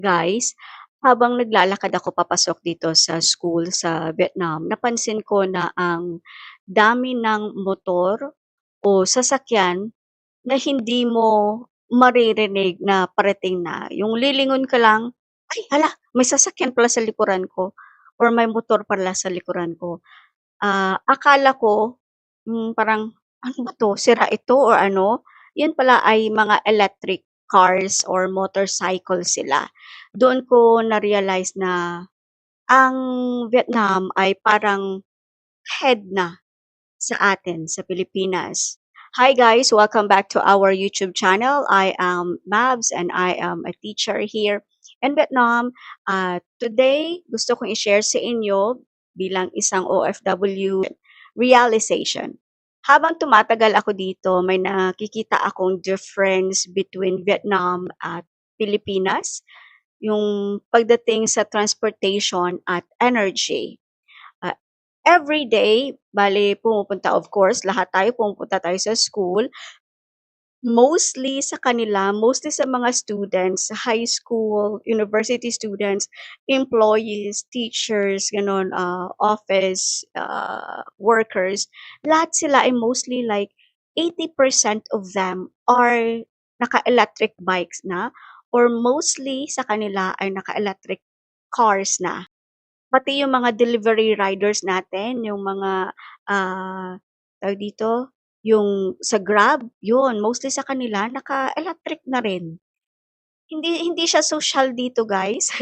Guys, habang naglalakad ako papasok dito sa school sa Vietnam, napansin ko na ang dami ng motor o sasakyan na hindi mo maririnig na parating na. Yung lilingon ka lang, "Ay hala, may sasakyan pala sa likuran ko or may motor pala sa likuran ko." Akala ko, parang, "Ano ba 'to, sira ito or ano?" Yun pala ay mga electric cars or motorcycle sila. Doon ko na-realize na ang Vietnam ay parang head na sa atin sa Pilipinas. Hi guys, welcome back to our YouTube channel. I am Mabs and I am a teacher here in Vietnam. Today, gusto kong i-share sa inyo bilang isang OFW realization. Habang tumatagal ako dito, may nakikita akong difference between Vietnam at Pilipinas, yung pagdating sa transportation at energy. Ah, every day, bale pumupunta of course, lahat tayo pumupunta tayo sa school. Mostly sa mga students, high school, university students, employees, teachers, gano'n, office, workers, lahat sila ay mostly like 80% of them are naka-electric bikes na or mostly sa kanila ay naka-electric cars na. Pati yung mga delivery riders natin, yung mga, tawag dito, yung sa Grab, yun mostly sa kanila naka-electric na rin. Hindi hindi siya social dito guys,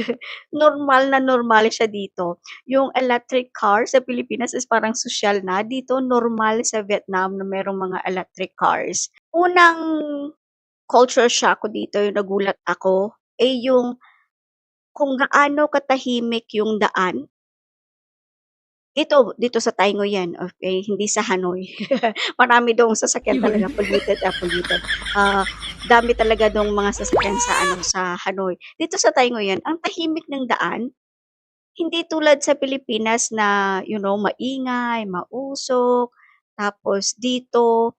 normal na normal siya dito. Yung electric car sa Pilipinas is parang social na, dito normal sa Vietnam na merong mga electric cars. Unang culture shock ko dito, yung nagulat ako, yung kung gaano katahimik yung daan. Dito sa Taingo 'yan, okey, hindi sa Hanoi. Marami doong sasakyan talaga, Yun. polluted. Dami talaga doong mga sasakyan sa ano, sa Hanoi. Dito sa Taingo 'yan, ang tahimik ng daan, hindi tulad sa Pilipinas na, maingay, mausok. Tapos dito,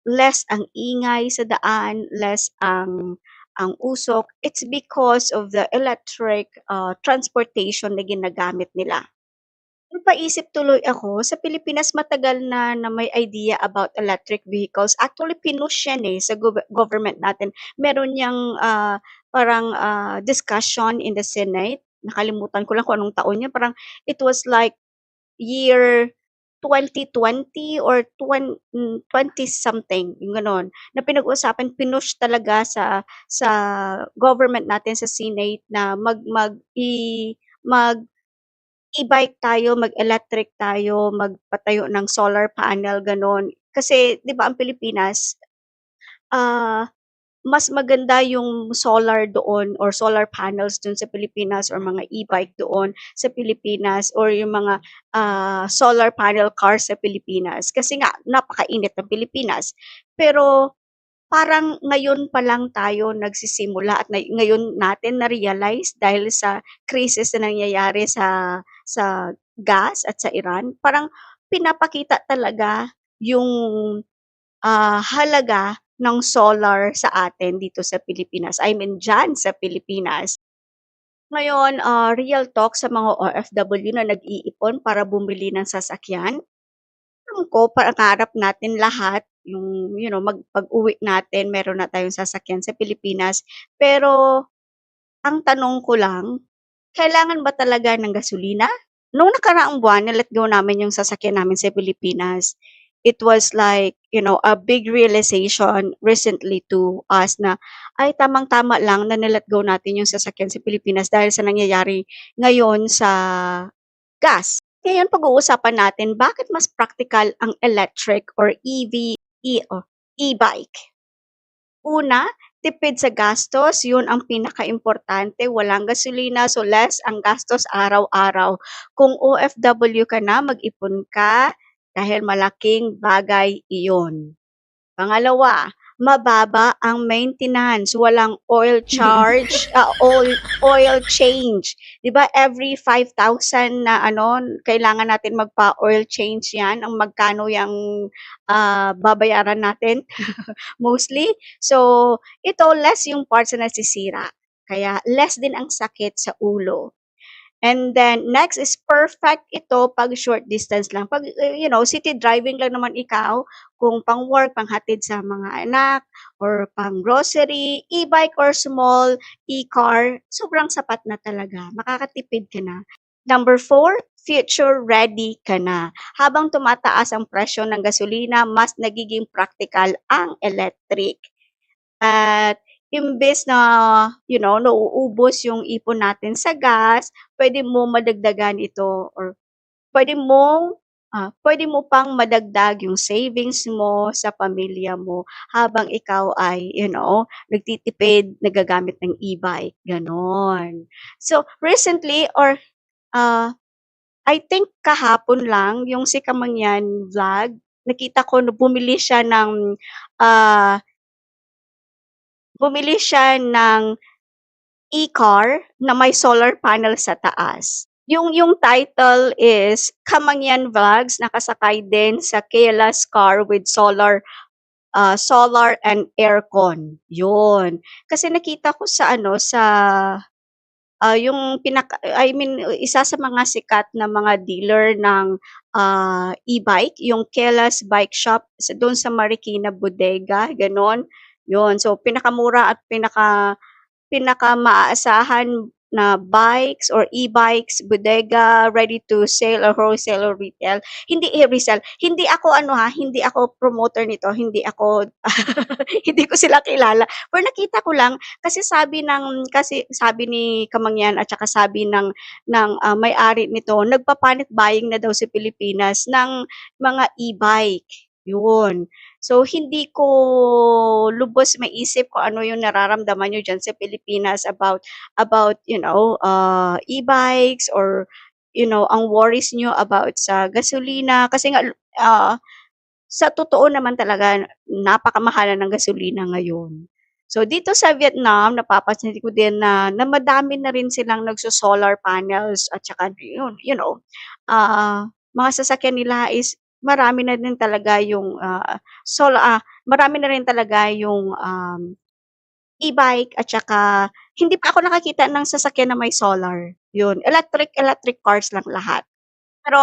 less ang ingay sa daan, less ang usok. It's because of the electric, transportation na ginagamit nila. Napaisip tuloy ako, sa Pilipinas matagal na may idea about electric vehicles. Actually pinush yan, sa government natin. Meron niyang, parang, discussion in the Senate. Nakalimutan ko lang kung anong taon yun. Parang it was like year 2020 or 20 something, yung gano'n, na pinag-uusapan, pinush talaga sa government natin, sa Senate na mag e-bike tayo, mag-electric tayo, magpatayo ng solar panel, gano'n. Kasi 'di ba ang Pilipinas, ah, mas maganda yung solar doon or solar panels dun sa Pilipinas or mga e-bike doon sa Pilipinas or yung mga, solar panel cars sa Pilipinas. Kasi nga napakainit ng Pilipinas. Pero parang ngayon pa lang tayo nagsisimula at ngayon natin na-realize dahil sa krisis na nangyayari sa gas at sa Iran, parang pinapakita talaga yung, halaga ng solar sa atin dito sa Pilipinas, I mean diyan sa Pilipinas. Ngayon, real talk sa mga OFW na nag-iipon para bumili ng sasakyan. Alam ko pangarap natin lahat yung pag-uwi natin meron na tayong sasakyan sa Pilipinas. Pero ang tanong ko lang, kailangan ba talaga ng gasolina? Nung nakaraang buwan na-let go namin yung sasakyan namin sa Pilipinas, it was like, a big realization recently to us na, ay tamang-tama lang na na-let go natin yung sasakyan sa Pilipinas dahil sa nangyayari ngayon sa gas. Ngayon pag-uusapan natin bakit mas practical ang electric or e-bike. Una, tipid sa gastos, yun ang pinakaimportante, walang gasolina, so less ang gastos araw-araw. Kung OFW ka na, mag-ipon ka dahil malaking bagay iyon. Pangalawa, mababa ang maintenance, walang oil charge, oil change. 'Di ba every 5,000 na ano, kailangan natin magpa-oil change 'yan, ang magkano yang, babayaran natin mostly. So, ito less yung parts na nasisira. kaya less din ang sakit sa ulo. And then next is perfect ito 'pag short distance lang, 'pag, city driving lang naman ikaw, kung pang-work, panghatid sa mga anak or pang-grocery, e-bike or small e-car, sobrang sapat na talaga, makakatipid ka na. Number 4, future ready ka na. Habang tumataas ang presyo ng gasolina, mas nagiging praktikal ang electric. At imbes na, nauubos yung ipon natin sa gas, pwede mo madagdagan ito or pwede mong, puwede mo pang madagdag yung savings mo sa pamilya mo habang ikaw ay, nagtitipid, naggagamit ng e-bike, gano'n. So, recently or, I think kahapon lang yung si Kamangyan vlog, nakita ko na ah, bumili siya ng e-car na may solar panel sa taas. Yung title is Kamangyan Vlogs, nakasakay din sa Kila's car with solar and aircon. Yun. Kasi nakita ko sa yung isa sa mga sikat na mga dealer ng e-bike, yung Kila's Bike Shop doon sa Marikina Bodega, gano'n. Yun, so pinakamura at pinaka-maaasahan na bikes or e-bikes, bodega, ready to sell or wholesale or retail. Hindi resell. Hindi ako hindi ako promoter nito, hindi ako hindi ko sila kilala. Pero nakita ko lang kasi sabi ni Kamangyan at saka sabi ng may-ari nito, nagpa-panic buying na daw sa Pilipinas ng mga e-bike. Yun. So, hindi ko lubos maisip kung ano yung nararamdaman niyo diyan sa Pilipinas about, e-bikes or, ang worries niyo about sa gasolina. Kasi nga, ah, sa totoo naman talaga, napakamahalan ng gasolina ngayon. So, dito sa Vietnam, napapansin ko din na madami na rin silang nagso-solar panels at saka yun, mga sasakyan nila is marami na din talaga yung, marami na rin talaga yung, e-bike at saka hindi pa ako nakakita ng sasakyan na may solar, yun. Electric cars lang lahat. Pero,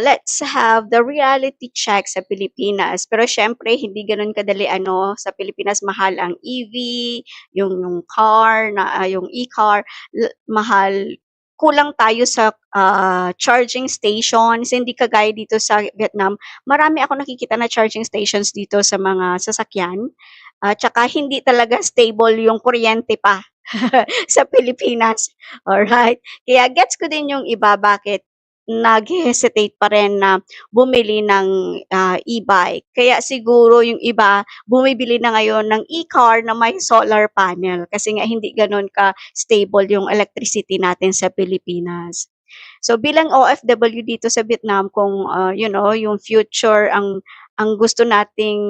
let's have the reality check sa Pilipinas. Pero siyempre hindi gano'n kadali sa Pilipinas mahal ang EV, yung car yung e-car, mahal. Kulang tayo sa, charging stations, hindi kagaya dito sa Vietnam. Marami akong nakikita na charging stations dito sa mga sasakyan at saka hindi talaga stable yung kuryente pa sa Pilipinas, alright. Kaya gets ko din yung iba bakit naghe-hesitate pa rin na bumili ng, e-bike. Kaya siguro yung iba bumibili na ngayon ng e-car na may solar panel kasi nga hindi gano'n ka-stable yung electricity natin sa Pilipinas. So bilang OFW dito sa Vietnam kung, yung future ang gusto nating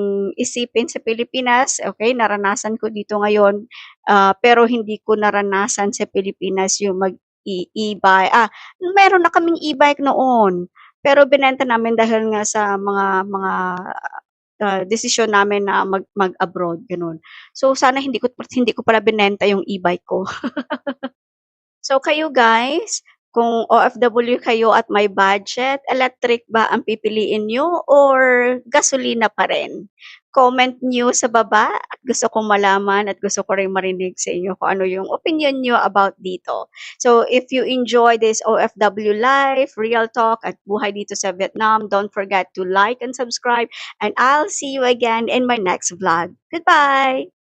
isipin sa Pilipinas, okay, naranasan ko dito ngayon, pero hindi ko naranasan sa Pilipinas yung e-bike meron na kaming e-bike noon, pero binenta namin dahil nga sa desisyon namin na mag-abroad, gano'n. So sana hindi ko pala binenta yung e-bike ko. So kayo guys, kung OFW kayo at may budget, electric ba ang pipiliin niyo or gasolina pa rin? Comment niyo sa baba at gusto kong malaman at gusto ko ring marinig sa inyo kung ano yung opinion niyo about dito. So if you enjoy this OFW life, real talk at buhay dito sa Vietnam, don't forget to like and subscribe and I'll see you again in my next vlog. Goodbye!